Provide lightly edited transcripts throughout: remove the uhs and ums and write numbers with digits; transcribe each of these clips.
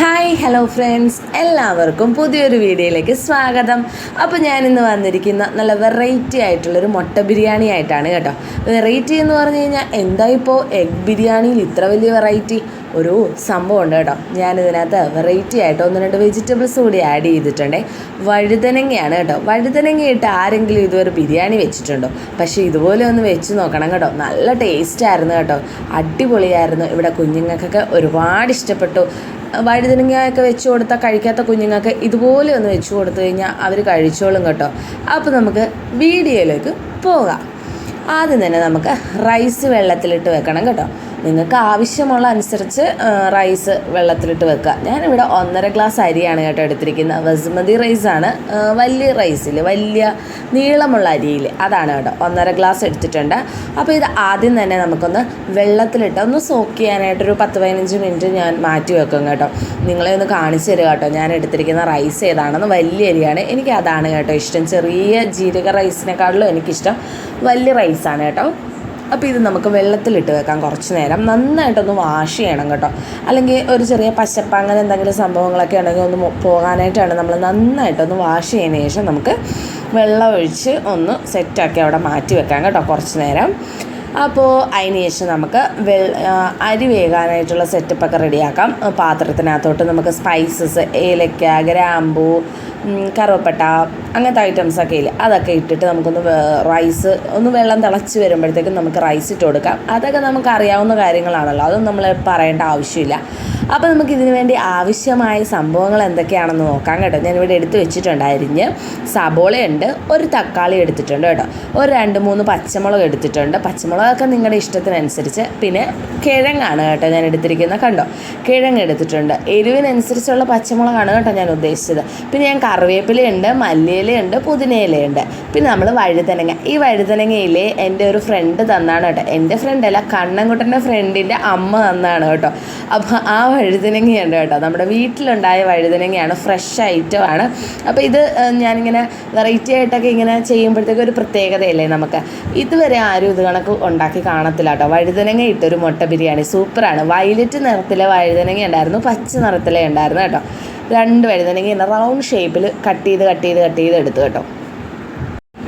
Hi hello friends, എല്ലാവർക്കും പുതിയൊരു വീഡിയോയിലേക്ക് സ്വാഗതം. അപ്പോൾ ഞാനിന്ന് വന്നിരിക്കുന്ന നല്ല വെറൈറ്റി ആയിട്ടുള്ളൊരു മുട്ട ബിരിയാണി ആയിട്ടാണ് കേട്ടോ. വെറൈറ്റി എന്ന് പറഞ്ഞു കഴിഞ്ഞാൽ എന്താ ഇപ്പോൾ എഗ് ബിരിയാണിയിൽ ഇത്ര വലിയ വെറൈറ്റി ഒരു സംഭവം ഉണ്ട് കേട്ടോ. ഞാനിതിനകത്ത് വെറൈറ്റി ആയിട്ട് 1-2 വെജിറ്റബിൾസ് കൂടി ആഡ് ചെയ്തിട്ടുണ്ട്. വഴുതനങ്ങയാണ് കേട്ടോ. വഴുതനങ്ങ ഇട്ട് ആരെങ്കിലും ഇതുവരെ ബിരിയാണി വെച്ചിട്ടുണ്ടോ? പക്ഷേ ഇതുപോലെ ഒന്ന് വെച്ച് നോക്കണം കേട്ടോ. നല്ല ടേസ്റ്റായിരുന്നു കേട്ടോ, അടിപൊളിയായിരുന്നു. ഇവിടെ കുഞ്ഞുങ്ങൾക്കൊക്കെ ഒരുപാട് ഇഷ്ടപ്പെട്ടു. വഴുതനങ്ങയൊക്കെ വെച്ച് കൊടുത്താൽ കഴിക്കാത്ത കുഞ്ഞുങ്ങൾക്ക് ഇതുപോലെ ഒന്ന് വെച്ച് കൊടുത്തു കഴിഞ്ഞാൽ അവർ കഴിച്ചോളും കേട്ടോ. അപ്പോൾ നമുക്ക് വീഡിയോയിലേക്ക് പോകാം. ആദ്യം തന്നെ നമുക്ക് റൈസ് വെള്ളത്തിലിട്ട് വെക്കണം കേട്ടോ. നിങ്ങൾക്ക് ആവശ്യമുള്ള അനുസരിച്ച് റൈസ് വെള്ളത്തിലിട്ട് വെക്കുക. ഞാനിവിടെ 1.5 ഗ്ലാസ് അരിയാണ് കേട്ടോ എടുത്തിരിക്കുന്നത്. ബസുമതി റൈസാണ്, വലിയ റൈസിൽ വലിയ നീളമുള്ള അരിയിൽ അതാണ് കേട്ടോ. 1.5 ഗ്ലാസ് എടുത്തിട്ടുണ്ട്. അപ്പോൾ ഇത് ആദ്യം തന്നെ നമുക്കൊന്ന് വെള്ളത്തിലിട്ട് ഒന്ന് സോക്ക് ചെയ്യാനായിട്ടൊരു 10-15 മിനിറ്റ് ഞാൻ മാറ്റി വെക്കും കേട്ടോ. നിങ്ങളെ ഒന്ന് കാണിച്ചു തരിക കേട്ടോ. ഞാൻ എടുത്തിരിക്കുന്ന റൈസ് ഏതാണെന്ന്. വലിയ അരിയാണ്, എനിക്ക് അതാണ് കേട്ടോ ഇഷ്ടം. ചെറിയ ജീരക റൈസിനെക്കാളും എനിക്കിഷ്ടം വലിയ റൈസാണ് കേട്ടോ. അപ്പോൾ ഇത് നമുക്ക് വെള്ളത്തിലിട്ട് വെക്കാം കുറച്ച് നേരം. നന്നായിട്ടൊന്ന് വാഷ് ചെയ്യണം കേട്ടോ, അല്ലെങ്കിൽ ഒരു ചെറിയ പശപ്പ് അങ്ങനെ എന്തെങ്കിലും സംഭവങ്ങളൊക്കെ ഉണ്ടെങ്കിൽ ഒന്ന് പോകാനായിട്ടാണ് നമ്മൾ നന്നായിട്ടൊന്ന് വാഷ് ചെയ്തതിന് ശേഷം നമുക്ക് വെള്ളം ഒഴിച്ച് ഒന്ന് സെറ്റാക്കി അവിടെ മാറ്റി വെക്കാം കേട്ടോ കുറച്ച് നേരം. അപ്പോൾ അതിന് ശേഷം നമുക്ക് അരി വേകാനായിട്ടുള്ള സെറ്റപ്പൊക്കെ റെഡിയാക്കാം. പാത്രത്തിനകത്തോട്ട് നമുക്ക് സ്പൈസസ്, ഏലക്ക, ഗ്രാമ്പൂ, കറുവപ്പട്ട അങ്ങനത്തെ ഐറ്റംസൊക്കെ ഇല്ല, അതൊക്കെ ഇട്ടിട്ട് നമുക്കൊന്ന് റൈസ് ഒന്ന് വെള്ളം തിളച്ച് വരുമ്പോഴത്തേക്കും നമുക്ക് റൈസ് ഇട്ട് കൊടുക്കാം. അതൊക്കെ നമുക്ക് അറിയാവുന്ന കാര്യങ്ങളാണല്ലോ, അതൊന്നും നമ്മൾ പറയേണ്ട ആവശ്യമില്ല. അപ്പോൾ നമുക്ക് ഇതിന് വേണ്ടി ആവശ്യമായ സംഭവങ്ങൾ എന്തൊക്കെയാണെന്ന് നോക്കാം കേട്ടോ. ഞാനിവിടെ എടുത്ത് വെച്ചിട്ടുണ്ട്. അരിഞ്ഞ് സബോളയുണ്ട്, ഒരു തക്കാളി എടുത്തിട്ടുണ്ട് കേട്ടോ, ഒരു 2-3 പച്ചമുളക് എടുത്തിട്ടുണ്ട്. പച്ചമുളകൊക്കെ നിങ്ങളുടെ ഇഷ്ടത്തിനനുസരിച്ച്. പിന്നെ കിഴങ്ങാണ് കേട്ടോ ഞാൻ എടുത്തിരിക്കുന്നത്, കണ്ടോ, കിഴങ്ങ് എടുത്തിട്ടുണ്ട്. എരിവിനനുസരിച്ചുള്ള പച്ചമുളകാണ് കേട്ടോ ഞാൻ ഉദ്ദേശിച്ചത്. പിന്നെ ഞാൻ കറിവേപ്പിലയുണ്ട്, മല്ലിയിലയുണ്ട്, പുതിനയിലയുണ്ട്. പിന്നെ നമ്മൾ വഴുതനങ്ങ, ഈ വഴുതനങ്ങയിലെ എൻ്റെ ഒരു ഫ്രണ്ട് തന്നാണ് കേട്ടോ. എൻ്റെ ഫ്രണ്ടല്ല, കണ്ണൻകുട്ടൻ്റെ ഫ്രണ്ടിൻ്റെ അമ്മ തന്നാണ് കേട്ടോ. അപ്പോൾ ആ വഴുതനങ്ങയുണ്ട് കേട്ടോ, നമ്മുടെ വീട്ടിലുണ്ടായ വഴുതനങ്ങയാണ്, ഫ്രഷ് ഐറ്റമാണ്. അപ്പോൾ ഇത് ഞാനിങ്ങനെ വെറൈറ്റി ആയിട്ടൊക്കെ ഇങ്ങനെ ചെയ്യുമ്പോഴത്തേക്കും ഒരു പ്രത്യേകതയല്ലേ നമുക്ക്. ഇതുവരെ ആരും ഇത് കണക്ക് ഉണ്ടാക്കി കാണത്തില്ല കേട്ടോ. വഴുതനങ്ങ ഇട്ടൊരു മുട്ട ബിരിയാണി സൂപ്പറാണ്. വയലറ്റ് നിറത്തിലെ വഴുതനങ്ങ ഉണ്ടായിരുന്നു, പച്ച നിറത്തിലെ ഉണ്ടായിരുന്നു കേട്ടോ. 2 വഴുതനങ്ങ റൗണ്ട് ഷേപ്പിൽ കട്ട് ചെയ്ത് എടുത്തു കേട്ടോ.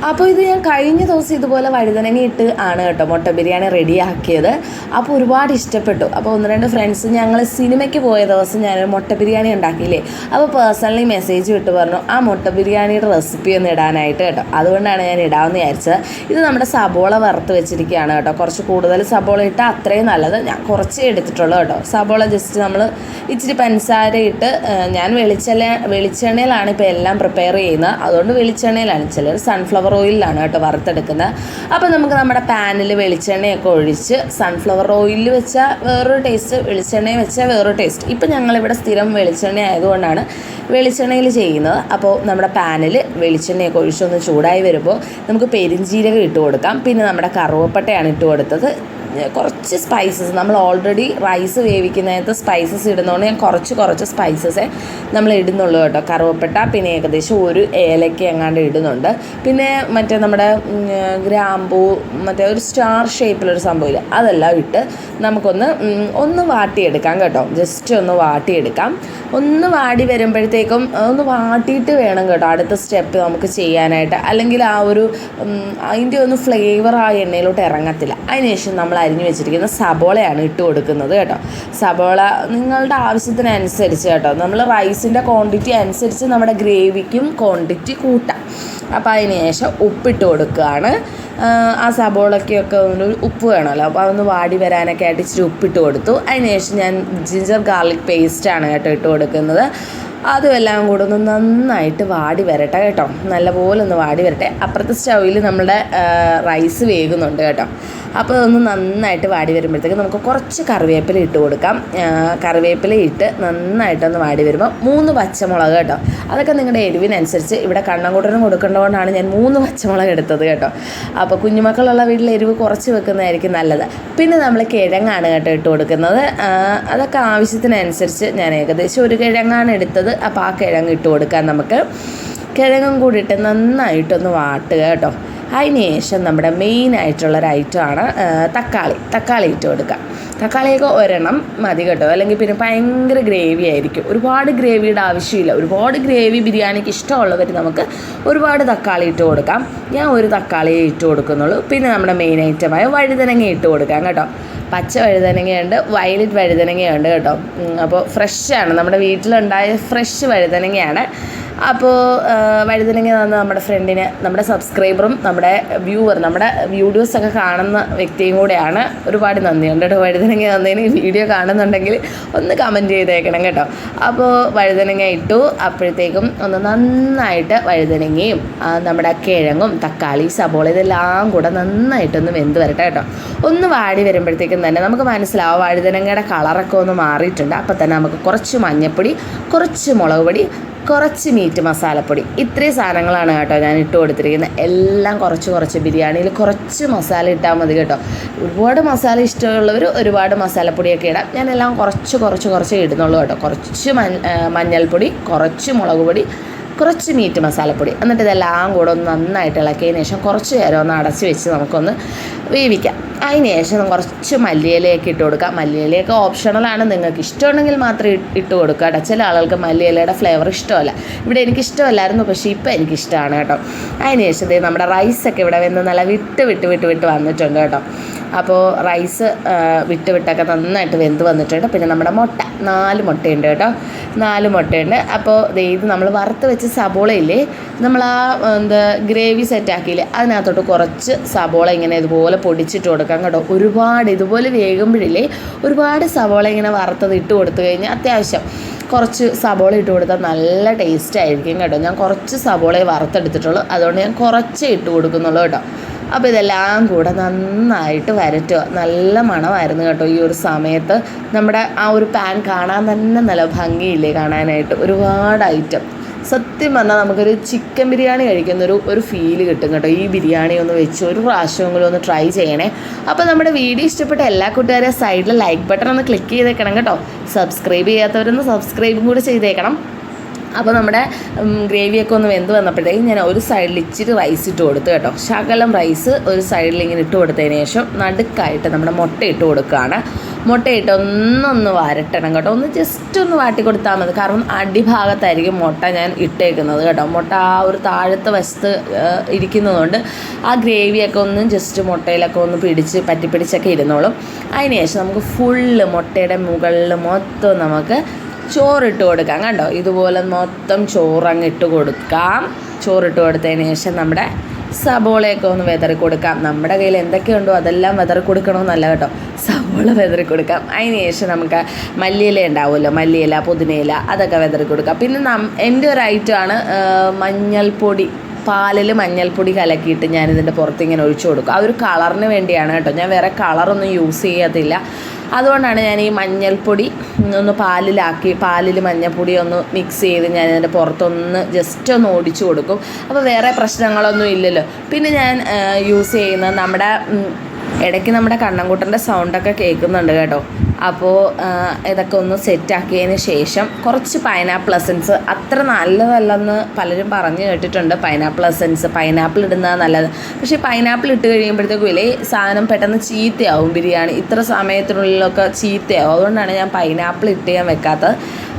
അപ്പോൾ ഇത് ഞാൻ കഴിഞ്ഞ ദിവസം ഇതുപോലെ വഴുതനങ്ങ ഇട്ട് ആണ് കേട്ടോ മുട്ട ബിരിയാണി റെഡിയാക്കിയത്. അപ്പോൾ ഒരുപാട് ഇഷ്ടപ്പെട്ടു. അപ്പോൾ 1-2 ഫ്രണ്ട്സ് ഞങ്ങൾ സിനിമയ്ക്ക് പോയ ദിവസം ഞാനൊരു മുട്ട ബിരിയാണി ഉണ്ടാക്കിയില്ലേ, അപ്പോൾ പേഴ്സണലി മെസ്സേജ് വിട്ട് പറഞ്ഞു ആ മുട്ട ബിരിയാണിയുടെ റെസിപ്പി ഒന്ന് ഇടാനായിട്ട് കേട്ടോ. അതുകൊണ്ടാണ് ഞാൻ ഇടാമെന്ന് വിചാരിച്ചത്. ഇത് നമ്മുടെ സബോള വറുത്ത് വെച്ചിരിക്കുകയാണ് കേട്ടോ. കുറച്ച് കൂടുതൽ സബോള ഇട്ടാൽ അത്രയും നല്ലത്. ഞാൻ കുറച്ചേ എടുത്തിട്ടുള്ളൂ കേട്ടോ. സബോള ജസ്റ്റ് നമ്മൾ ഇച്ചിരി പഞ്ചസാര ഇട്ട്, ഞാൻ വെളിച്ചെണ്ണയിലാണ് ഇപ്പോൾ എല്ലാം പ്രിപ്പയർ ചെയ്യുന്നത്, അതുകൊണ്ട് വെളിച്ചെണ്ണയിലാണ്. ചിലർ സൺഫ്ലവർ ഓയിലാണ് കേട്ടോ വറുത്തെടുക്കുന്നത്. അപ്പോൾ നമുക്ക് നമ്മുടെ പാനിൽ വെളിച്ചെണ്ണയൊക്കെ ഒഴിച്ച്, സൺഫ്ലവർ ഓയിലിൽ വെച്ചാൽ വേറൊരു ടേസ്റ്റ്, വെളിച്ചെണ്ണയിൽ വെച്ചാൽ വേറൊരു ടേസ്റ്റ്. ഇപ്പം ഞങ്ങളിവിടെ സ്ഥിരം വെളിച്ചെണ്ണ ആയതുകൊണ്ടാണ് വെളിച്ചെണ്ണയിൽ ചെയ്യുന്നത്. അപ്പോൾ നമ്മുടെ പാനിൽ വെളിച്ചെണ്ണയൊക്കെ ഒഴിച്ചൊന്ന് ചൂടായി വരുമ്പോൾ നമുക്ക് പെരിഞ്ജീരകം ഇട്ട് കൊടുക്കാം. പിന്നെ നമ്മുടെ കറുവപ്പട്ടയാണ് ഇട്ട് കൊടുത്തത്. കുറച്ച് സ്പൈസസ്, നമ്മൾ ഓൾറെഡി റൈസ് വേവിക്കുന്നതിനകത്ത് സ്പൈസസ് ഇടുന്നതുകൊണ്ട് ഞാൻ കുറച്ച് സ്പൈസസേ നമ്മൾ ഇടുന്നുള്ളൂ കേട്ടോ. കറുവപ്പട്ട, പിന്നെ ഏകദേശം ഒരു ഏലക്ക എങ്ങാണ്ട് ഇടുന്നുണ്ട്. പിന്നെ മറ്റേ നമ്മുടെ ഗ്രാമ്പൂ, മറ്റേ ഒരു സ്റ്റാർ ഷേപ്പിലൊരു സംഭവമില്ല, അതെല്ലാം ഇട്ട് നമുക്കൊന്ന് വാട്ടിയെടുക്കാം കേട്ടോ. ജസ്റ്റ് ഒന്ന് വാട്ടിയെടുക്കാം. ഒന്ന് വാടി വരുമ്പോഴത്തേക്കും ഒന്ന് വാട്ടിയിട്ട് വേണം കേട്ടോ അടുത്ത സ്റ്റെപ്പ് നമുക്ക് ചെയ്യാനായിട്ട്, അല്ലെങ്കിൽ ആ ഒരു അതിൻ്റെ ഒന്ന് ഫ്ലേവർ ആ എണ്ണയിലോട്ട് ഇറങ്ങത്തില്ല. അതിനുശേഷം നമ്മൾ അരിഞ്ഞു വെച്ചിരിക്കുന്ന സബോളയാണ് ഇട്ട് കൊടുക്കുന്നത് കേട്ടോ. സബോള നിങ്ങളുടെ ആവശ്യത്തിനനുസരിച്ച് കേട്ടോ. നമ്മൾ റൈസിൻ്റെ ക്വാണ്ടിറ്റി അനുസരിച്ച് നമ്മുടെ ഗ്രേവിക്കും ക്വാണ്ടിറ്റി കൂട്ടാം. അപ്പോൾ അതിന് ശേഷം ഉപ്പിട്ട് കൊടുക്കുകയാണ്. ആ സബോളയ്ക്കൊക്കെ ഒരു ഉപ്പ് വേണമല്ലോ, അപ്പോൾ അതൊന്ന് വാടി വരാനൊക്കെ ആയിട്ട് ഇച്ചിരി ഉപ്പിട്ട് കൊടുത്തു. അതിന് ശേഷം ഞാൻ ജിഞ്ചർ ഗാർലിക് പേസ്റ്റാണ് കേട്ടോ ഇട്ട് കൊടുക്കുന്നത്. അതുമെല്ലാം കൂടെ ഒന്ന് നന്നായിട്ട് വാടി വരട്ടെ കേട്ടോ. നല്ലപോലെ ഒന്ന് വാടി വരട്ടെ. അപ്പുറത്തെ സ്റ്റൗവിൽ നമ്മുടെ റൈസ് വേകുന്നുണ്ട് കേട്ടോ. അപ്പോൾ അതൊന്ന് നന്നായിട്ട് വാടി വരുമ്പോഴത്തേക്ക് നമുക്ക് കുറച്ച് കറിവേപ്പില ഇട്ട് കൊടുക്കാം. കറിവേപ്പില ഇട്ട് നന്നായിട്ടൊന്ന് വാടി വരുമ്പോൾ 3 പച്ചമുളക് കേട്ടോ. അതൊക്കെ നിങ്ങളുടെ എരിവിനനുസരിച്ച്. ഇവിടെ കണ്ണൻകുട്ടനും കൊടുക്കേണ്ടതുകൊണ്ടാണ് ഞാൻ 3 പച്ചമുളക് എടുത്തത് കേട്ടോ. അപ്പോൾ കുഞ്ഞുമക്കളുള്ള വീട്ടിൽ എരിവ് കുറച്ച് വെക്കുന്നതായിരിക്കും നല്ലത്. പിന്നെ നമ്മൾ കിഴങ്ങാണ് കേട്ടോ ഇട്ട് കൊടുക്കുന്നത്. അതൊക്കെ ആവശ്യത്തിനനുസരിച്ച് ഞാൻ ഏകദേശം ഒരു കിഴങ്ങാണ് എടുത്തത്. അപ്പോൾ ആ കിഴങ്ങ് ഇട്ട് കൊടുക്കാൻ നമുക്ക്. കിഴങ്ങും കൂടി ഇട്ട് നന്നായിട്ടൊന്ന് വാട്ടുക കേട്ടോ. അതിന് ശേഷം നമ്മുടെ മെയിനായിട്ടുള്ളൊരു ഐറ്റമാണ് തക്കാളി ഇട്ട് കൊടുക്കുക. തക്കാളിയൊക്കെ ഒരെണ്ണം മതി കേട്ടോ, അല്ലെങ്കിൽ പിന്നെ ഭയങ്കര ഗ്രേവി ആയിരിക്കും. ഒരുപാട് ഗ്രേവിയുടെ ആവശ്യമില്ല. ഒരുപാട് ഗ്രേവി ബിരിയാണിക്ക് ഇഷ്ടമുള്ളവർ നമുക്ക് ഒരുപാട് തക്കാളി ഇട്ട് കൊടുക്കാം. ഞാൻ ഒരു തക്കാളിയെ ഇട്ട് കൊടുക്കുന്നുള്ളൂ. പിന്നെ നമ്മുടെ മെയിൻ ഐറ്റമായ വഴുതനങ്ങ ഇട്ട് കൊടുക്കാം കേട്ടോ. പച്ച വഴുതനങ്ങയുണ്ട്, വയലറ്റ് വഴുതനങ്ങയുണ്ട് കേട്ടോ. അപ്പോൾ ഫ്രഷാണ്, നമ്മുടെ വീട്ടിലുണ്ടായ ഫ്രഷ് വഴുതനങ്ങയാണ്. അപ്പോൾ വഴുതനങ്ങ തന്ന നമ്മുടെ ഫ്രണ്ടിന്, നമ്മുടെ സബ്സ്ക്രൈബറും നമ്മുടെ വ്യൂവർ, നമ്മുടെ വീഡിയോസൊക്കെ കാണുന്ന വ്യക്തിയും കൂടെയാണ്. ഒരുപാട് നന്ദിയുണ്ട് കേട്ടോ വഴുതനങ്ങ തന്നതിന്. വീഡിയോ കാണുന്നുണ്ടെങ്കിൽ ഒന്ന് കമൻറ്റ് ചെയ്തേക്കണം കേട്ടോ. അപ്പോൾ വഴുതനങ്ങ ഇട്ടു. അപ്പോഴത്തേക്കും ഒന്ന് നന്നായിട്ട് വഴുതനങ്ങയും നമ്മുടെ കിഴങ്ങും തക്കാളി സബോള ഇതെല്ലാം കൂടെ നന്നായിട്ടൊന്ന് വെന്ത് വരട്ടെ കേട്ടോ. ഒന്ന് വാടി വരുമ്പോഴത്തേക്കും തന്നെ നമുക്ക് മനസ്സിലാവും വഴുതനങ്ങയുടെ കളറൊക്കെ ഒന്ന് മാറിയിട്ടുണ്ട്. അപ്പോൾ തന്നെ നമുക്ക് കുറച്ച് മഞ്ഞൾപ്പൊടി, കുറച്ച് മുളക് പൊടി, കുറച്ച് മീറ്റ് മസാലപ്പൊടി, ഇത്രയും സാധനങ്ങളാണ് കേട്ടോ ഞാൻ ഇട്ട് കൊടുത്തിരിക്കുന്നത്. എല്ലാം കുറച്ച് ബിരിയാണിയിൽ കുറച്ച് മസാല ഇട്ടാൽ മതി കേട്ടോ. ഒരുപാട് മസാല ഇഷ്ടമുള്ളവർ ഒരുപാട് മസാലപ്പൊടിയൊക്കെ ഇടാം. ഞാനെല്ലാം കുറച്ച് ഇടുന്നുള്ളൂ കേട്ടോ. കുറച്ച് മഞ്ഞൾപ്പൊടി, കുറച്ച് മുളക് പൊടി, കുറച്ച് മീറ്റ് മസാലപ്പൊടി, എന്നിട്ട് ഇതെല്ലാം കൂടെ ഒന്ന് നന്നായിട്ട് ഇളക്കിയതിന് ശേഷം കുറച്ച് നേരം ഒന്ന് അടച്ച് വെച്ച് നമുക്കൊന്ന് വേവിക്കാം. അതിന് ശേഷം കുറച്ച് മല്ലിയിലയൊക്കെ ഇട്ട് കൊടുക്കാം. മല്ലിയിലയൊക്കെ ഓപ്ഷണലാണ്, നിങ്ങൾക്ക് ഇഷ്ടമുണ്ടെങ്കിൽ മാത്രം ഇട്ട് കൊടുക്കുക കേട്ടോ. ചില ആളുകൾക്ക് മല്ലിയിലയുടെ ഫ്ലേവർ ഇഷ്ടമല്ല. ഇവിടെ എനിക്കിഷ്ടമല്ലായിരുന്നു, പക്ഷേ ഇപ്പോൾ എനിക്കിഷ്ടമാണ് കേട്ടോ. അതിന് ശേഷം നമ്മുടെ റൈസൊക്കെ ഇവിടെ വന്ന് നല്ല വിട്ട് വന്നിട്ടുണ്ട് കേട്ടോ. അപ്പോൾ റൈസ് വിട്ടൊക്കെ നന്നായിട്ട് വെന്ത് വന്നിട്ടുണ്ട്. പിന്നെ നമ്മുടെ മുട്ട 4 മുട്ടയുണ്ട് കേട്ടോ, 4 മുട്ടയുണ്ട്. അപ്പോൾ ഇത് നമ്മൾ വറുത്ത് വെച്ച സബോളയില്ലേ, നമ്മൾ ഗ്രേവി സെറ്റാക്കിയില്ലേ, അതിനകത്തോട്ട് കുറച്ച് സബോള ഇങ്ങനെ ഇതുപോലെ പൊടിച്ചിട്ട് കൊടുക്കാം കേട്ടോ. ഒരുപാട് ഇതുപോലെ വേകുമ്പോഴില്ലേ ഒരുപാട് സബോള ഇങ്ങനെ വറുത്തത് ഇട്ട് കൊടുത്തു കഴിഞ്ഞാൽ അത്യാവശ്യം കുറച്ച് സബോള ഇട്ട് കൊടുത്താൽ നല്ല ടേസ്റ്റ് ആയിരിക്കും കേട്ടോ. ഞാൻ കുറച്ച് സബോളയെ വറുത്തെടുത്തിട്ടുള്ളൂ, അതുകൊണ്ട് ഞാൻ കുറച്ചേ ഇട്ട് കൊടുക്കുന്നുള്ളൂ കേട്ടോ. അപ്പോൾ ഇതെല്ലാം കൂടെ നന്നായിട്ട് വരട്ടുക. നല്ല മണമായിരുന്നു കേട്ടോ ഈ ഒരു സമയത്ത്. നമ്മുടെ ആ ഒരു പാൻ കാണാൻ തന്നെ നല്ല ഭംഗിയില്ലേ കാണാനായിട്ട്. ഒരുപാട് ഐറ്റം, സത്യം പറഞ്ഞാൽ നമുക്കൊരു ചിക്കൻ ബിരിയാണി കഴിക്കുന്നൊരു ഫീല് കിട്ടും കേട്ടോ. ഈ ബിരിയാണി ഒന്ന് വെച്ച് ഒരു പ്രാവശ്യമെങ്കിലും ഒന്ന് ട്രൈ ചെയ്യണേ. അപ്പോൾ നമ്മുടെ വീഡിയോ ഇഷ്ടപ്പെട്ട എല്ലാ കൂട്ടുകാരെയും സൈഡിൽ ലൈക്ക് ബട്ടൺ ഒന്ന് ക്ലിക്ക് ചെയ്തേക്കണം കേട്ടോ. സബ്സ്ക്രൈബ് ചെയ്യാത്തവരൊന്ന് സബ്സ്ക്രൈബും കൂടെ ചെയ്തേക്കണം. അപ്പോൾ നമ്മുടെ ഗ്രേവിയൊക്കെ ഒന്ന് വെന്ത് വന്നപ്പോഴത്തേക്കും ഞാൻ ഒരു സൈഡിൽ ഇച്ചിരി റൈസ് ഇട്ട് കൊടുത്തു കേട്ടോ. ശകലം റൈസ് ഒരു സൈഡിൽ ഇങ്ങനെ ഇട്ട് കൊടുത്തതിന് ശേഷം നടുക്കായിട്ട് നമ്മുടെ മുട്ട ഇട്ട് കൊടുക്കുകയാണ്. മുട്ടയിട്ട് ഒന്നൊന്ന് വരട്ടണം കേട്ടോ. ഒന്ന് ജസ്റ്റ് ഒന്ന് വാട്ടി കൊടുത്താൽ മതി, കാരണം അടിഭാഗത്തായിരിക്കും മുട്ട ഞാൻ ഇട്ടേക്കുന്നത് കേട്ടോ. മുട്ട ആ ഒരു താഴത്തെ വശത്ത് ഇരിക്കുന്നതുകൊണ്ട് ആ ഗ്രേവിയൊക്കെ ഒന്ന് ജസ്റ്റ് മുട്ടയിലൊക്കെ ഒന്ന് പറ്റിപ്പിടിച്ചൊക്കെ ഇരുന്നോളും. അതിന് ശേഷം നമുക്ക് ഫുള്ള് മുട്ടയുടെ മുകളിൽ മൊത്തം നമുക്ക് ചോറിട്ട് കൊടുക്കാം കണ്ടോ. ഇതുപോലെ മൊത്തം ചോറങ്ങ് ഇട്ട് കൊടുക്കാം. ചോറിട്ട് കൊടുത്തതിന് ശേഷം നമ്മുടെ സബോളയൊക്കെ ഒന്ന് വെതറി കൊടുക്കാം. നമ്മുടെ കയ്യിൽ എന്തൊക്കെയുണ്ടോ അതെല്ലാം വെതറി കൊടുക്കണമെന്നല്ല കേട്ടോ, സബോള വെതറി കൊടുക്കാം. അതിന് ശേഷം നമുക്ക് മല്ലിയില ഉണ്ടാവുമല്ലോ, മല്ലിയില പുതിനയില അതൊക്കെ വെതറി കൊടുക്കാം. പിന്നെ എൻ്റെ ഒരു ഐറ്റമാണ് മഞ്ഞൾപ്പൊടി. പാലിൽ മഞ്ഞൾപ്പൊടി കലക്കിയിട്ട് ഞാനിതിൻ്റെ പുറത്ത് ഇങ്ങനെ ഒഴിച്ചു കൊടുക്കും. ആ ഒരു കളറിന് വേണ്ടിയാണ് കേട്ടോ. ഞാൻ വേറെ കളറൊന്നും യൂസ് ചെയ്യത്തില്ല. അതുകൊണ്ടാണ് ഞാൻ ഈ മഞ്ഞൾപ്പൊടി ഒന്ന് പാലിൽ മഞ്ഞൾപ്പൊടി ഒന്ന് മിക്സ് ചെയ്ത് ഞാൻ ഇതിൻ്റെ പുറത്തൊന്ന് ജസ്റ്റ് ഒന്ന് ഓടിച്ചു കൊടുക്കും. അപ്പോൾ വേറെ പ്രശ്നങ്ങളൊന്നും ഇല്ലല്ലോ. പിന്നെ ഞാൻ യൂസ് ചെയ്യുന്നത് നമ്മുടെ ഇടയ്ക്ക് നമ്മുടെ കണ്ണൻകുട്ടൻ്റെ സൗണ്ടൊക്കെ കേൾക്കുന്നുണ്ട് കേട്ടോ. അപ്പോൾ ഇതൊക്കെ ഒന്ന് സെറ്റാക്കിയതിന് ശേഷം കുറച്ച് പൈനാപ്പിൾ എസൻസ്, അത്ര നല്ലതല്ലെന്ന് പലരും പറഞ്ഞു കേട്ടിട്ടുണ്ട്. പൈനാപ്പിൾ ഇടുന്നത് നല്ലത്. പക്ഷേ പൈനാപ്പിൾ ഇട്ട് കഴിയുമ്പോഴത്തേക്കും ഇല്ലേ സാധനം പെട്ടെന്ന് ചീത്തയാവും. ബിരിയാണി ഇത്ര സമയത്തിനുള്ളിലൊക്കെ ചീത്തയാവും. അതുകൊണ്ടാണ് ഞാൻ പൈനാപ്പിൾ ഇട്ട് ഞാൻ വെക്കാത്തത്.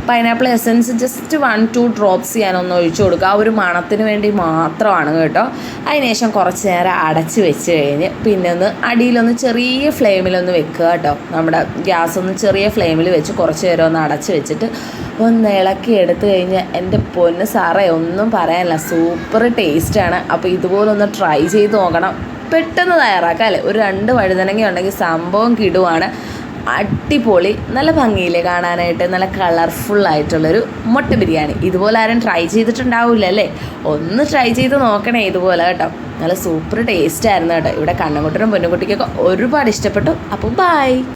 പൈനാപ്പിൾ എസൻസ് ജസ്റ്റ് 1-2 ഡ്രോപ്സ് ഞാനൊന്ന് ഒഴിച്ചു കൊടുക്കുക. ആ ഒരു മണത്തിന് വേണ്ടി മാത്രമാണ് കേട്ടോ. അതിനുശേഷം കുറച്ച് നേരം അടച്ച് വെച്ച് കഴിഞ്ഞ് പിന്നെ ഒന്ന് അടിയിലൊന്ന് ചെറിയ ഫ്ലെയിമിലൊന്ന് വെക്കുക കേട്ടോ. നമ്മുടെ ഗ്യാസ് ഒന്ന് ചെറിയ ഫ്ലെയിമിൽ വെച്ച് കുറച്ച് നേരം ഒന്ന് അടച്ച് വെച്ചിട്ട് ഒന്ന് ഇളക്കി എടുത്തു കഴിഞ്ഞാൽ എൻ്റെ പൊന്ന് സാറേ ഒന്നും പറയാനില്ല, സൂപ്പർ ടേസ്റ്റാണ്. അപ്പോൾ ഇതുപോലൊന്ന് ട്രൈ ചെയ്ത് നോക്കണം. പെട്ടെന്ന് തയ്യാറാക്കാം അല്ലേ. ഒരു 2 വഴുതനങ്ങ ഉണ്ടെങ്കിൽ സംഭവം കിടുവാണ്. അടിപൊളി, നല്ല ഭംഗിയില്ലേ കാണാനായിട്ട്, നല്ല കളർഫുള്ളായിട്ടുള്ളൊരു മുട്ട ബിരിയാണി. ഇതുപോലെ ആരും ട്രൈ ചെയ്തിട്ടുണ്ടാവില്ല അല്ലേ. ഒന്ന് ട്രൈ ചെയ്ത് നോക്കണേ ഇതുപോലെ കേട്ടോ. നല്ല സൂപ്പർ ടേസ്റ്റ് ആയിരുന്നു കേട്ടോ. ഇവിടെ കണ്ണൻകുട്ടനും പൊന്നുകുട്ടിക്കൊക്കെ ഒരുപാട് ഇഷ്ടപ്പെട്ടു. അപ്പോൾ ബൈ.